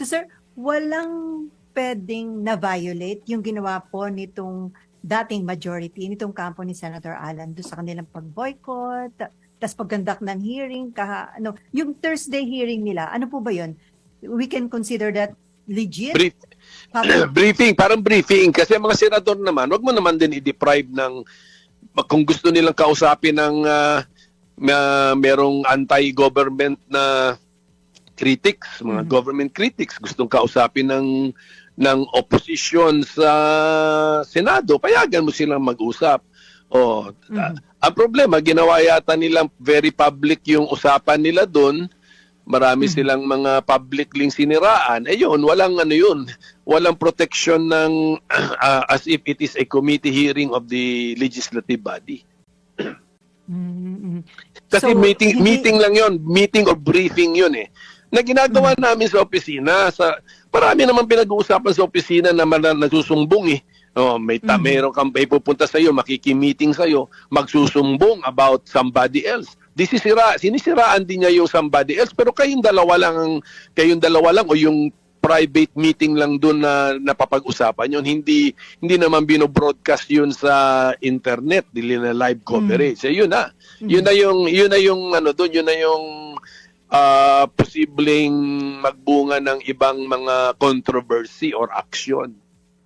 So sir, walang pwedeng na-violate yung ginawa po nitong dating majority, nitong kampo ni Senator Alan doon sa kanilang pag-boycott, tas pag-conduct ng hearing, yung Thursday hearing nila, ano po ba yun? We can consider that legit? Briefing, parang briefing. Kasi ang mga senador naman, wag mo naman din i-deprive ng, kung gusto nilang kausapin ng merong anti-government na critics, mga government critics, gustong kausapin ng opposition sa Senado, payagan mo silang mag-usap. Ang problema, ginawa yata nilang very public yung usapan nila doon. Marami silang mga public link siniraan. Yun, walang walang protection ng as if it is a committee hearing of the legislative body. Kasi So, meeting lang yun, meeting or briefing yun eh. Na ginagawa namin sa opisina, marami naman pinag-uusapan sa opisina na nasusumbong eh. Mayroon kang pupunta sa iyo, makiki-meeting sa iyo, magsusumbong about somebody else. Sinisiraan din niya yung somebody else, pero kayong dalawa lang o yung private meeting lang doon na napapag-usapan yun. Hindi naman bino-broadcast yun sa internet, dili na live coverage. Yun na. Yun na yung posibleng magbunga ng ibang mga controversy or action.